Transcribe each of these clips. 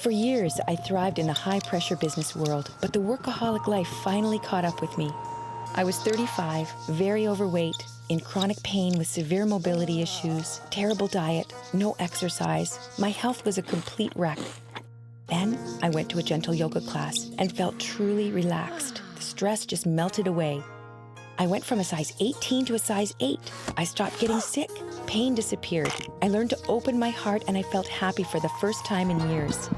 For years, I thrived in the high-pressure business world, but the workaholic life finally caught up with me. I was 35, very overweight, in chronic pain with severe mobility issues, terrible diet, no exercise. My health was a complete wreck. Then I went to a gentle yoga class and felt truly relaxed. The stress just melted away. I went from a size 18 to a size 8. I stopped getting sick. Pain disappeared. I learned to open my heart and I felt happy for the first time in years.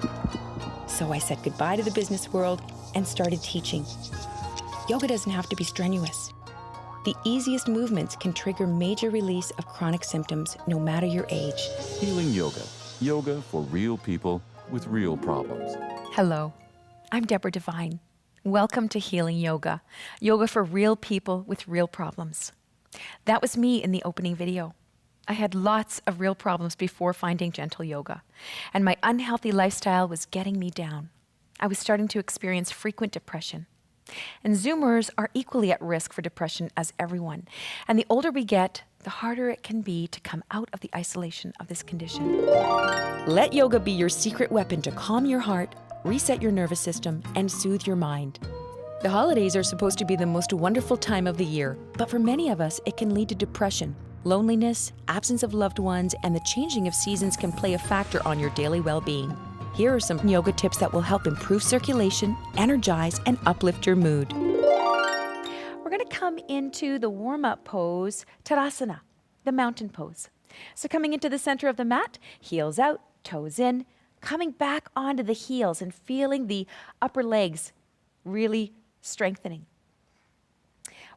So I said goodbye to the business world and started teaching. Yoga doesn't have to be strenuous. The easiest movements can trigger major release of chronic symptoms, no matter your age. Healing Yoga. Yoga for real people with real problems. Hello, I'm Deborah Devine. Welcome to Healing Yoga. Yoga for real people with real problems. That was me in the opening video. I had lots of real problems before finding gentle yoga, and my unhealthy lifestyle was getting me down. I was starting to experience frequent depression. And Zoomers are equally at risk for depression as everyone. And the older we get, the harder it can be to come out of the isolation of this condition. Let yoga be your secret weapon to calm your heart, reset your nervous system, and soothe your mind. The holidays are supposed to be the most wonderful time of the year, but for many of us, it can lead to depression. Loneliness, absence of loved ones, and the changing of seasons can play a factor on your daily well-being. Here are some yoga tips that will help improve circulation, energize, and uplift your mood. We're going to come into the warm-up pose, Tadasana, the mountain pose. So coming into the center of the mat, heels out, toes in, coming back onto the heels and feeling the upper legs really strengthening.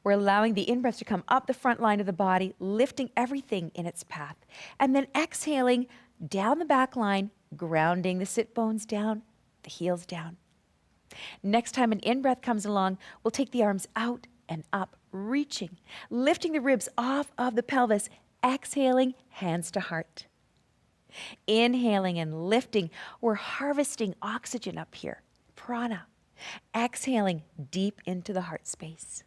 We're allowing the in-breath to come up the front line of the body, lifting everything in its path. And then exhaling down the back line, grounding the sit bones down, the heels down. Next time an in-breath comes along, we'll take the arms out and up, reaching, lifting the ribs off of the pelvis, exhaling, hands to heart. Inhaling and lifting, we're harvesting oxygen up here, prana. Exhaling deep into the heart space.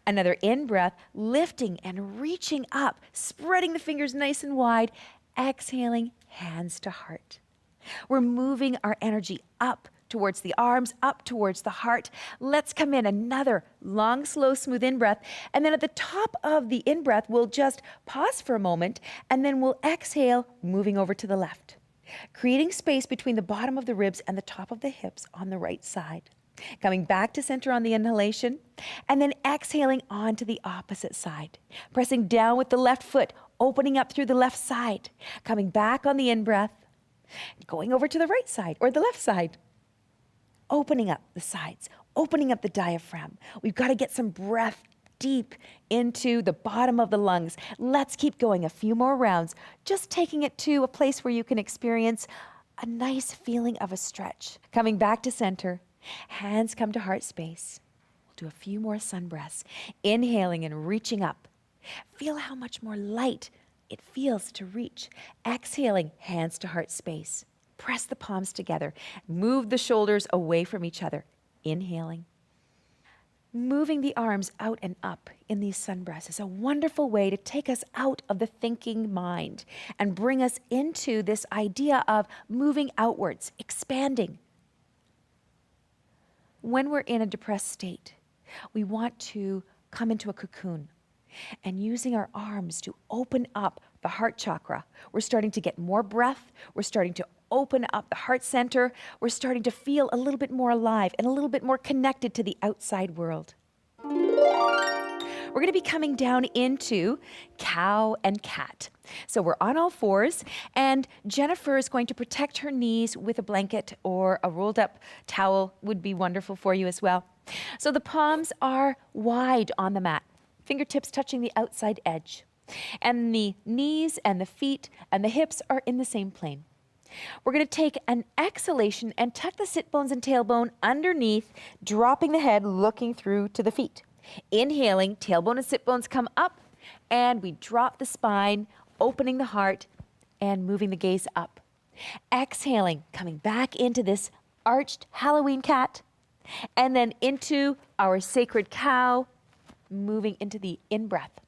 Another in-breath, lifting and reaching up, spreading the fingers nice and wide, exhaling, hands to heart. We're moving our energy up towards the arms, up towards the heart. Let's come in, another long, slow, smooth in-breath. And then at the top of the in-breath, we'll just pause for a moment, and then we'll exhale, moving over to the left, creating space between the bottom of the ribs and the top of the hips on the right side. Coming back to center on the inhalation, and then exhaling onto the opposite side. Pressing down with the left foot, opening up through the left side. Coming back on the in-breath, going over to the right side or the left side. Opening up the sides, opening up the diaphragm. We've got to get some breath deep into the bottom of the lungs. Let's keep going a few more rounds, just taking it to a place where you can experience a nice feeling of a stretch. Coming back to center. Hands come to heart space. We'll do a few more sun breaths. Inhaling and reaching up. Feel how much more light it feels to reach. Exhaling, hands to heart space. Press the palms together. Move the shoulders away from each other. Inhaling. Moving the arms out and up in these sun breaths is a wonderful way to take us out of the thinking mind and bring us into this idea of moving outwards, expanding. When we're in a depressed state, we want to come into a cocoon and using our arms to open up the heart chakra. We're starting to get more breath. We're starting to open up the heart center. We're starting to feel a little bit more alive and a little bit more connected to the outside world. We're going to be coming down into cow and cat. So we're on all fours, and Jennifer is going to protect her knees with a blanket or a rolled up towel would be wonderful for you as well. So the palms are wide on the mat, fingertips touching the outside edge. And the knees and the feet and the hips are in the same plane. We're going to take an exhalation and tuck the sit bones and tailbone underneath, dropping the head, looking through to the feet. Inhaling, tailbone and sit bones come up, and we drop the spine, opening the heart, and moving the gaze up. Exhaling, coming back into this arched Halloween cat, and then into our sacred cow, moving into the in-breath.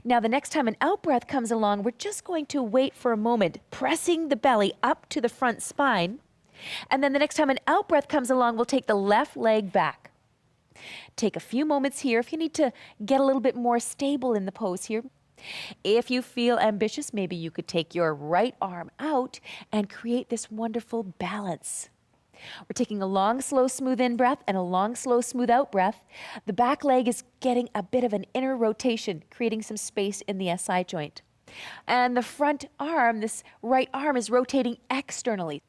Now, the next time an out-breath comes along, we're just going to wait for a moment, pressing the belly up to the front spine, And then the next time an out breath comes along, we'll take the left leg back. Take a few moments here if you need to get a little bit more stable in the pose here. If you feel ambitious, maybe you could take your right arm out and create this wonderful balance. We're taking a long, slow, smooth in breath and a long, slow, smooth out breath. The back leg is getting a bit of an inner rotation, creating some space in the SI joint. And the front arm, this right arm, is rotating externally.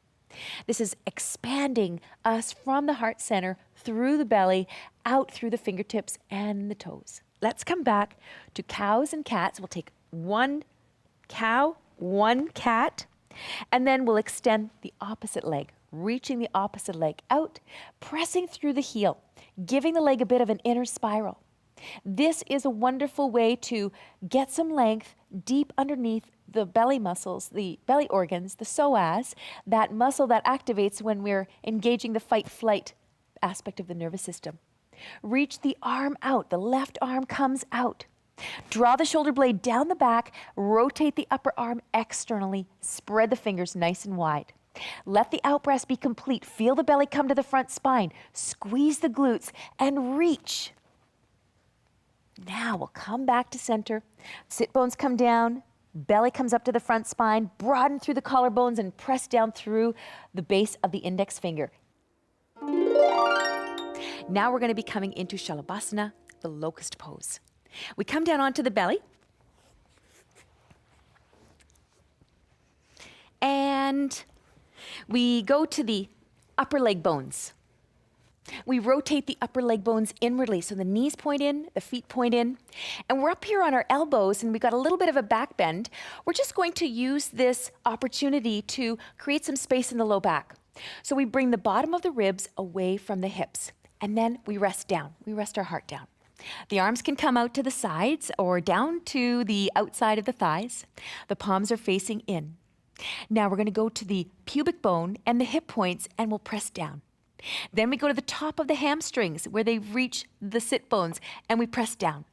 This is expanding us from the heart center through the belly, out through the fingertips and the toes. Let's come back to cows and cats. We'll take one cow, one cat, and then we'll extend the opposite leg, reaching the opposite leg out, pressing through the heel, giving the leg a bit of an inner spiral. This is a wonderful way to get some length deep underneath the belly muscles, the belly organs, the psoas, that muscle that activates when we're engaging the fight-flight aspect of the nervous system. Reach the arm out. The left arm comes out. Draw the shoulder blade down the back, rotate the upper arm externally, spread the fingers nice and wide. Let the out breath be complete. Feel the belly come to the front spine. Squeeze the glutes and reach. Now we'll come back to center. Sit bones come down. Belly comes up to the front spine. Broaden through the collarbones and press down through the base of the index finger. Now we're going to be coming into Shalabhasana, the locust pose. We come down onto the belly. And we go to the upper leg bones. We rotate the upper leg bones inwardly. So the knees point in, the feet point in. And we're up here on our elbows and we've got a little bit of a back bend. We're just going to use this opportunity to create some space in the low back. So we bring the bottom of the ribs away from the hips. And then we rest down. We rest our heart down. The arms can come out to the sides or down to the outside of the thighs. The palms are facing in. Now we're going to go to the pubic bone and the hip points and we'll press down. Then we go to the top of the hamstrings where they reach the sit bones and we press down.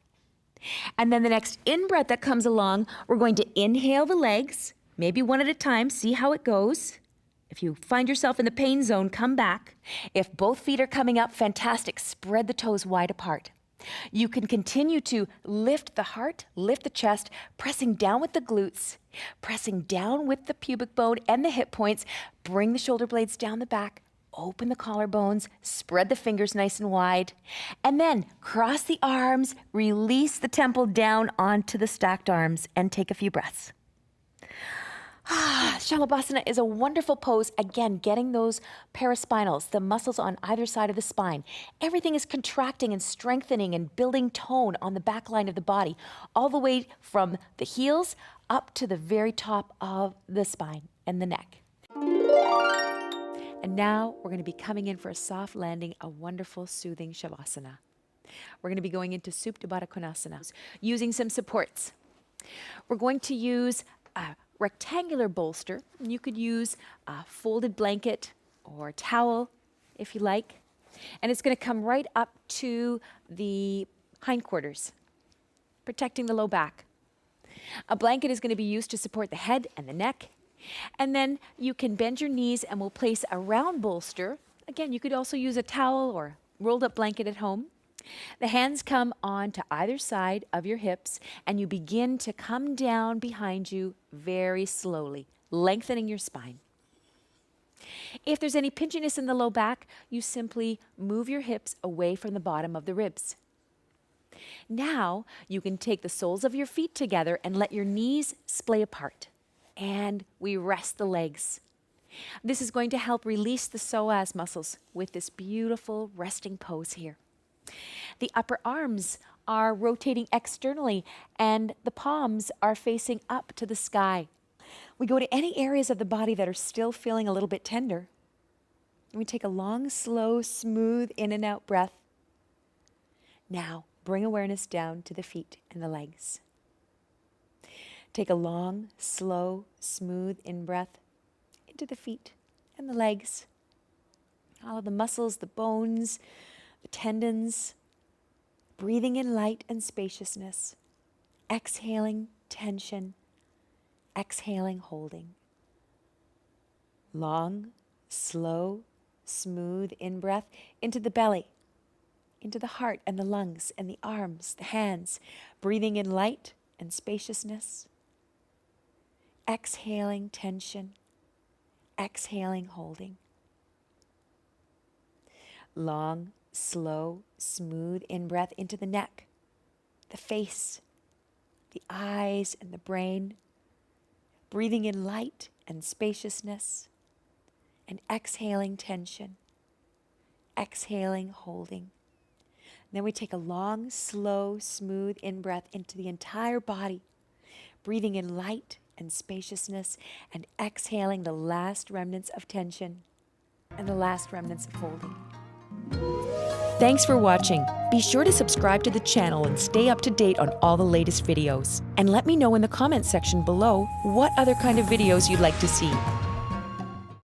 And then the next in-breath that comes along, we're going to inhale the legs, maybe one at a time, see how it goes. If you find yourself in the pain zone, come back. If both feet are coming up, fantastic. Spread the toes wide apart. You can continue to lift the heart, lift the chest, pressing down with the glutes, pressing down with the pubic bone and the hip points. Bring the shoulder blades down the back, open the collarbones, spread the fingers nice and wide, and then cross the arms, release the temple down onto the stacked arms, and take a few breaths. Shalabhasana is a wonderful pose, again, getting those paraspinals, the muscles on either side of the spine. Everything is contracting and strengthening and building tone on the back line of the body, all the way from the heels up to the very top of the spine and the neck. And now we're going to be coming in for a soft landing, a wonderful, soothing Shavasana. We're going to be going into Supta Baddha Konasana, using some supports. We're going to use a rectangular bolster. You could use a folded blanket or towel if you like. And it's going to come right up to the hindquarters, protecting the low back. A blanket is going to be used to support the head and the neck. And then you can bend your knees and we'll place a round bolster. Again, you could also use a towel or rolled up blanket at home. The hands come on to either side of your hips and you begin to come down behind you very slowly, lengthening your spine. If there's any pinchiness in the low back, you simply move your hips away from the bottom of the ribs. Now you can take the soles of your feet together and let your knees splay apart. And we rest the legs. This is going to help release the psoas muscles with this beautiful resting pose here. The upper arms are rotating externally and the palms are facing up to the sky. We go to any areas of the body that are still feeling a little bit tender. And we take a long, slow, smooth in and out breath. Now, bring awareness down to the feet and the legs. Take a long, slow, smooth in-breath into the feet and the legs. All of the muscles, the bones, the tendons. Breathing in light and spaciousness. Exhaling tension. Exhaling holding. Long, slow, smooth in-breath into the belly, into the heart and the lungs and the arms, the hands, breathing in light and spaciousness. Exhaling tension, exhaling holding. Long, slow, smooth in-breath into the neck, the face, the eyes and the brain, breathing in light and spaciousness, and exhaling tension, exhaling holding. Then we take a long, slow, smooth in-breath into the entire body, breathing in light and spaciousness, and exhaling the last remnants of tension and the last remnants of holding. Thanks for watching. Be sure to subscribe to the channel and stay up to date on all the latest videos. And let me know in the comments section below what other kind of videos you'd like to see.